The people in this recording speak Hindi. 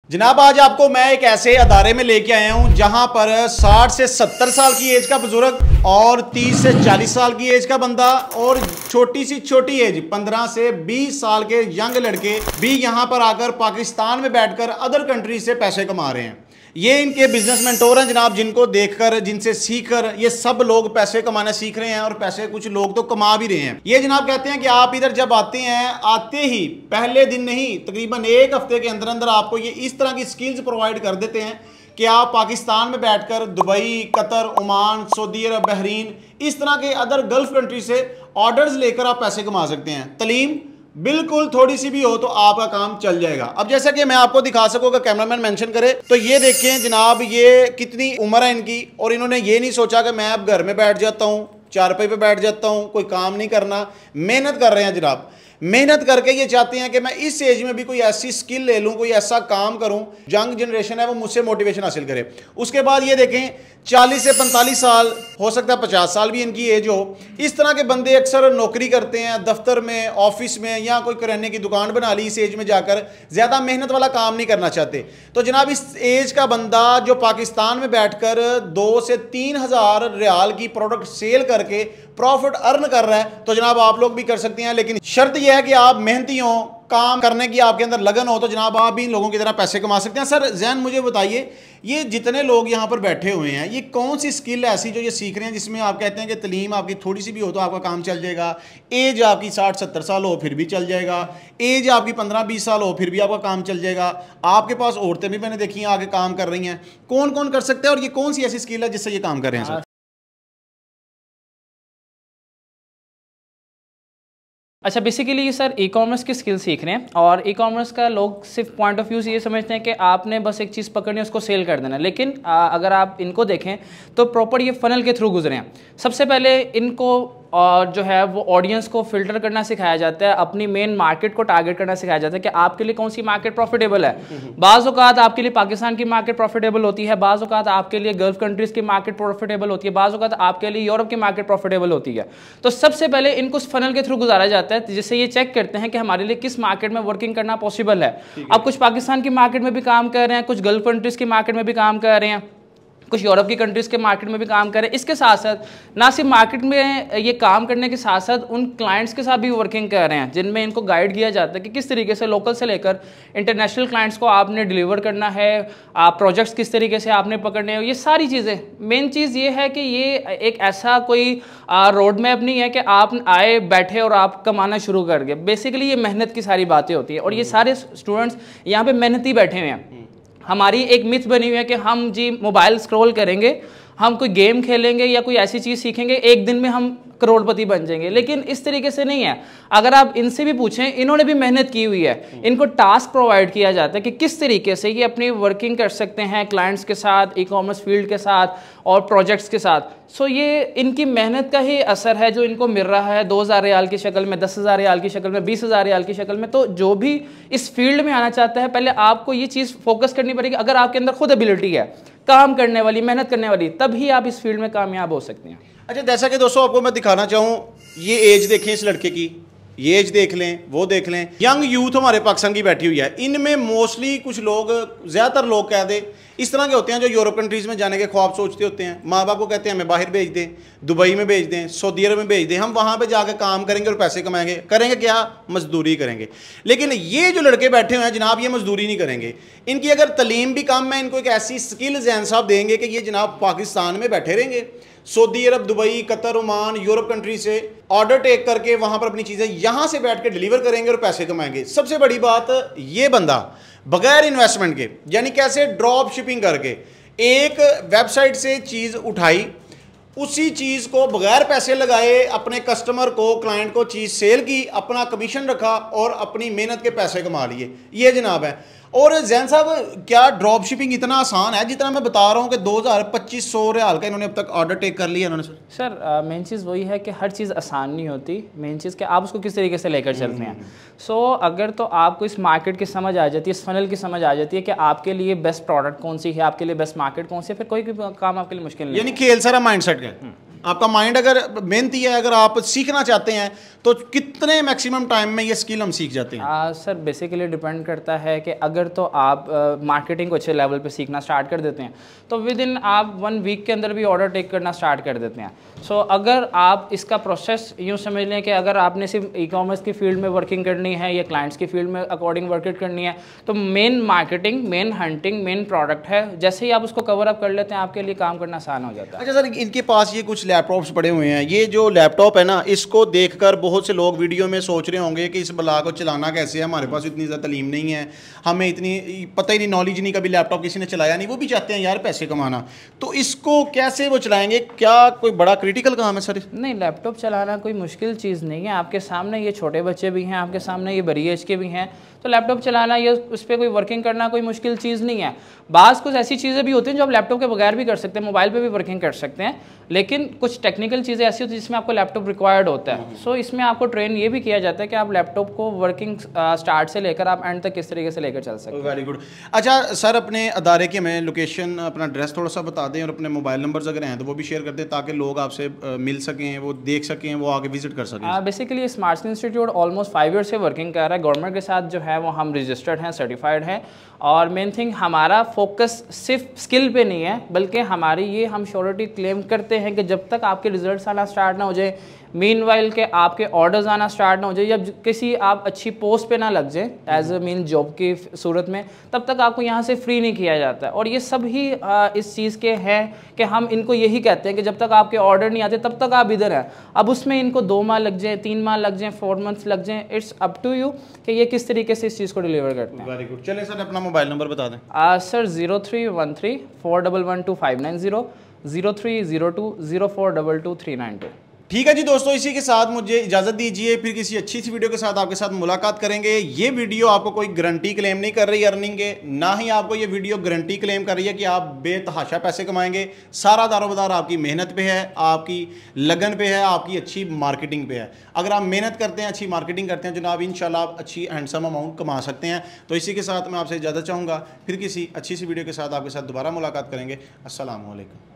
जनाब आज आपको मैं एक ऐसे अदारे में लेके आया हूं जहां पर 60 से 70 साल की एज का बुजुर्ग और 30 से 40 साल की एज का बंदा और छोटी सी छोटी एज 15 से 20 साल के यंग लड़के भी यहां पर आकर पाकिस्तान में बैठकर अदर कंट्री से पैसे कमा रहे हैं। ये इनके बिजनेस मेंटोर हैं जनाब, जिनको देखकर जिनसे सीखकर ये सब लोग पैसे कमाना सीख रहे हैं और पैसे कुछ लोग तो कमा भी रहे हैं। ये जनाब कहते हैं कि आप इधर जब आते हैं, आते ही पहले दिन नहीं तकरीबन एक हफ्ते के अंदर अंदर आपको ये इस तरह की स्किल्स प्रोवाइड कर देते हैं कि आप पाकिस्तान में बैठकर दुबई, कतर, ओमान, सऊदी अरब, बहरीन इस तरह के अदर गल्फ कंट्री से ऑर्डर्स लेकर आप पैसे कमा सकते हैं। तलीम बिल्कुल थोड़ी सी भी हो तो आपका काम चल जाएगा। अब जैसा कि मैं आपको दिखा सकूँ, अगर कैमरामैन मेंशन करे तो ये देखें जनाब, ये कितनी उम्र है इनकी और इन्होंने ये नहीं सोचा कि मैं अब घर में बैठ जाता हूँ, चारपाई पे बैठ जाता हूँ, कोई काम नहीं करना। मेहनत कर रहे हैं जनाब, मेहनत करके ये चाहते हैं कि मैं इस एज में भी कोई ऐसी स्किल ले लूँ, कोई ऐसा काम करूँ, यंग जनरेशन है वो मुझसे मोटिवेशन हासिल करे। उसके बाद ये देखें 40 से 45 साल, हो सकता है 50 साल भी इनकी एज हो। इस तरह के बंदे अक्सर नौकरी करते हैं दफ्तर में, ऑफिस में, या कोई किराने की दुकान बना ली इस एज में जाकर, ज़्यादा मेहनत वाला काम नहीं करना चाहते। तो जनाब इस एज का बंदा जो पाकिस्तान में बैठकर 2 से 3 हज़ार रियाल की प्रोडक्ट सेल करके प्रॉफिट अर्न कर रहा है, तो जनाब आप लोग भी कर सकते हैं। लेकिन शर्त यह है कि आप मेहनती हो, काम करने की आपके अंदर लगन हो, तो जनाब आप भी इन लोगों की तरह पैसे कमा सकते हैं। सर जैन मुझे बताइए, ये जितने लोग यहाँ पर बैठे हुए हैं, ये कौन सी स्किल है ऐसी जो ये सीख रहे हैं जिसमें आप कहते हैं कि तलीम आपकी थोड़ी सी भी हो तो आपका काम चल जाएगा, एज आपकी 60-70 साल हो फिर भी चल जाएगा, एज आपकी 15-20 साल हो फिर भी आपका काम चल जाएगा, आपके पास औरतें भी मैंने देखी हैं आगे काम कर रही हैं, कौन कौन कर सकते हैं और ये कौन सी ऐसी स्किल है जिससे ये काम कर रहे हैं सर? अच्छा, बेसिकली ये सर ई कॉमर्स की स्किल सीख रहे हैं और ई कॉमर्स का लोग सिर्फ पॉइंट ऑफ व्यू से ये समझते हैं कि आपने बस एक चीज़ पकड़नी है उसको सेल कर देना। लेकिन अगर आप इनको देखें तो प्रॉपर ये फनल के थ्रू गुजरे हैं। सबसे पहले इनको और जो है वो ऑडियंस को फिल्टर करना सिखाया जाता है, अपनी मेन मार्केट को टारगेट करना सिखाया जाता है कि आपके लिए कौन सी मार्केट प्रॉफिटेबल है। बाज़ औक़ात आपके लिए पाकिस्तान की मार्केट प्रॉफिटेबल होती है, बाज़ औक़ात आपके लिए गल्फ कंट्रीज़ की मार्केट प्रॉफिटेबल होती है, बाज़ औक़ात आपके लिए यूरोप की मार्केट प्रॉफिटेबल होती है। तो सबसे पहले इनको उस फनल के थ्रू गुजारा जाता है जिससे ये चेक करते हैं कि हमारे लिए किस मार्केट में वर्किंग करना पॉसिबल है। अब कुछ पाकिस्तान की मार्केट में भी काम कर रहे हैं, कुछ गल्फ कंट्रीज़ की मार्केट में भी काम कर रहे हैं, कुछ यूरोप की कंट्रीज़ के मार्केट में भी काम करें। इसके साथ साथ ना सिर्फ मार्केट में ये काम करने के साथ साथ उन क्लाइंट्स के साथ भी वर्किंग कर रहे हैं जिनमें इनको गाइड किया जाता है कि किस तरीके से लोकल से लेकर इंटरनेशनल क्लाइंट्स को आपने डिलीवर करना है, आप प्रोजेक्ट्स किस तरीके से आपने पकड़ने हैं, ये सारी चीज़ें। मेन चीज़ ये है कि ये एक ऐसा कोई रोड मैप नहीं है कि आप आए बैठे और आप कमाना शुरू कर गए। बेसिकली ये मेहनत की सारी बातें होती है और ये सारे स्टूडेंट्स यहाँ पर मेहनती बैठे हुए हैं। हमारी एक मिथ बनी हुई है कि हम जी मोबाइल स्क्रॉल करेंगे, हम कोई गेम खेलेंगे या कोई ऐसी चीज़ सीखेंगे, एक दिन में हम करोड़पति बन जाएंगे। लेकिन इस तरीके से नहीं है। अगर आप इनसे भी पूछें, इन्होंने भी मेहनत की हुई है। इनको टास्क प्रोवाइड किया जाता है कि किस तरीके से ये अपनी वर्किंग कर सकते हैं क्लाइंट्स के साथ, ई कॉमर्स फील्ड के साथ और प्रोजेक्ट्स के साथ। सो ये इनकी मेहनत का ही असर है जो इनको मिल रहा है 2000 रियाल की शक्ल में, 10,000 रियाल की शक्ल में, 20,000 रियाल की शक्ल में। तो जो भी इस फील्ड में आना चाहता है, पहले आपको ये चीज़ फोकस करनी पड़ेगी। अगर आपके अंदर खुद एबिलिटी है काम करने वाली, मेहनत करने वाली, तभी आप इस फील्ड में कामयाब हो सकते हैं। अच्छा, जैसा कि दोस्तों आपको मैं दिखाना चाहूँ, ये एज देखें इस लड़के की, ये एज देख लें, वो देख लें। यंग यूथ हमारे पाकिस्तान की बैठी हुई है। इनमें मोस्टली कुछ लोग, ज़्यादातर लोग कह दे इस तरह के होते हैं जो यूरोप कंट्रीज़ में जाने के ख्वाब सोचते होते हैं। माँ बाप को कहते हैं हमें बाहर भेज दें, दुबई में भेज दें, सऊदी अरब में भेज दें, हम वहाँ पे जाकर काम करेंगे और पैसे कमाएंगे। करेंगे क्या? मजदूरी करेंगे। लेकिन ये जो लड़के बैठे हुए हैं जनाब, ये मजदूरी नहीं करेंगे। इनकी अगर तलीम भी कम है, इनको एक ऐसी स्किल जैन साहब देंगे कि ये जनाब पाकिस्तान में बैठे रहेंगे, Saudi Arabia, Dubai, Qatar, Oman, Europe country से ऑर्डर टेक करके वहाँ पर अपनी चीज़ें यहाँ से बैठ के डिलीवर करेंगे और पैसे कमाएंगे। सबसे बड़ी बात, ये बंदा बगैर इन्वेस्टमेंट के, यानी कैसे ड्रॉप शिपिंग करके एक वेबसाइट से चीज़ उठाई, उसी चीज़ को बगैर पैसे लगाए अपने कस्टमर को, क्लाइंट को चीज़ सेल की, अपना कमीशन रखा और अपनी मेहनत के पैसे कमा लिए। ये जनाब है। और जैन साहब, क्या ड्रॉप शिपिंग इतना आसान है जितना मैं बता रहा हूँ कि 2000-2500 रियाल का इन्होंने अब तक ऑर्डर टेक कर लिया इन्होंने? सर मेन चीज़ वही है कि हर चीज़ आसान नहीं होती। मेन चीज़ कि आप उसको किस तरीके से लेकर चलते हैं। सो अगर तो आपको इस मार्केट की समझ आ जाती है, इस फनल की समझ आ जाती है कि आपके लिए बेस्ट प्रोडक्ट कौन सी है, आपके लिए बेस्ट मार्केट कौन सी है, फिर कोई भी काम आपके लिए मुश्किल नहीं। यानी खेल सारा माइंड सेट का। आपका माइंड अगर मेहनती है, अगर आप सीखना चाहते हैं तो कितने मैक्सिमम टाइम में ये स्किल हम सीख जाते हैं? सर बेसिकली डिपेंड करता है कि अगर तो आप मार्केटिंग को अच्छे लेवल पे सीखना स्टार्ट कर देते हैं तो विद इन आप 1 वीक के अंदर भी ऑर्डर टेक करना स्टार्ट कर देते हैं। सो अगर आप इसका प्रोसेस यूँ समझ लें कि अगर आपने सिर्फ ई कॉमर्स की फील्ड में वर्किंग करनी है या क्लाइंट्स की फील्ड में अकॉर्डिंग वर्किंग करनी है तो main marketing, main hunting, main product है। जैसे ही आप उसको कवर अप कर लेते हैं आपके लिए काम करना आसान हो जाता है। अच्छा सर, इनके पास ये कुछ लैपटॉप्स पड़े हुए हैं, ये जो लैपटॉप है ना, इसको देखकर बहुत से लोग वीडियो में सोच रहे होंगे कि इस बला को चलाना कैसे है, हमारे पास इतनी ज़्यादा तालीम नहीं है, हमें इतनी पता ही नहीं, नॉलेज नहीं, कभी लैपटॉप किसी ने चलाया नहीं, वो भी चाहते हैं यार पैसे कमाना, तो इसको कैसे वो चलाएंगे? क्या कोई बड़ा क्रिटिकल काम है सर? नहीं, लैपटॉप चलाना कोई मुश्किल चीज़ नहीं है। आपके सामने ये छोटे बच्चे भी हैं, आपके सामने ये बड़ी एज के भी हैं, तो लैपटॉप चलाना या उस पर कोई वर्किंग करना कोई मुश्किल चीज़ नहीं है। बाज़ कुछ ऐसी चीज़ें भी होती हैं जो आप लैपटॉप के बगैर भी कर सकते हैं, मोबाइल पे भी वर्किंग कर सकते हैं, लेकिन कुछ टेक्निकल चीज़ें ऐसी होती हैं जिसमें आपको लैपटॉप रिक्वायर्ड होता है। सो इसमें आपको ट्रेन ये भी किया जाता है कि आप लैपटॉप को वर्किंग स्टार्ट से लेकर आप एंड तक किस तरीके से लेकर चल सकते हैं। Very good. अच्छा सर, अपने अदारे की हमें लोकेशन, अपना एड्रेस थोड़ा सा बता दें और अपने मोबाइल नंबर्स अगर हैं तो वो भी शेयर कर दें ताकि लोग आपसे मिल सकें, वो देख सकें, वो आगे विजिट कर सकें। Basically smart skill institute almost 5 year से वर्किंग कर रहा है गवर्नमेंट के साथ, जो है वो हम रजिस्टर्ड हैं, सर्टिफाइड हैं, और मेन थिंग हमारा फोकस सिर्फ स्किल पे नहीं है बल्कि हमारी ये हम श्योरिटी क्लेम करते हैं कि जब तक आपके रिजल्ट्स आना स्टार्ट ना हो जाए, मीनवाइल के आपके ऑर्डर्स आना स्टार्ट ना हो जाए, जब किसी आप अच्छी पोस्ट पे ना लग जाए एज अ मीन जॉब की सूरत में, तब तक आपको यहाँ से फ्री नहीं किया जाता है। और ये सब ही इस चीज़ के हैं कि हम इनको यही कहते हैं कि जब तक आपके ऑर्डर नहीं आते तब तक आप इधर हैं। अब उसमें इनको 2 माह लग जाए, 3 माह लग जाए, 4 मंथ्स लग जाए, इट्स अप टू यू कि ये किस तरीके से इस चीज़ को डिलीवर करते हैं। Very good. चलें सर, अपना मोबाइल नंबर बता दें। सर 0313 411 2590, 0302 0422 392। ठीक है जी दोस्तों, इसी के साथ मुझे इजाज़त दीजिए, फिर किसी अच्छी सी वीडियो के साथ आपके साथ मुलाकात करेंगे। ये वीडियो आपको कोई गारंटी क्लेम नहीं कर रही अर्निंग के, ना ही आपको ये वीडियो गारंटी क्लेम कर रही है कि आप बेतहाशा पैसे कमाएंगे। सारा दारोमदार आपकी मेहनत पे है, आपकी लगन पे है, आपकी अच्छी मार्केटिंग पे है। अगर आप मेहनत करते हैं, अच्छी मार्केटिंग करते हैं जनाब, इंशाल्लाह आप अच्छी हैंडसम अमाउंट कमा सकते हैं। तो इसी के साथ मैं आपसे इजाज़त चाहूँगा, फिर किसी अच्छी सी वीडियो के साथ आपके साथ दोबारा मुलाकात करेंगे। अस्सलाम वालेकुम।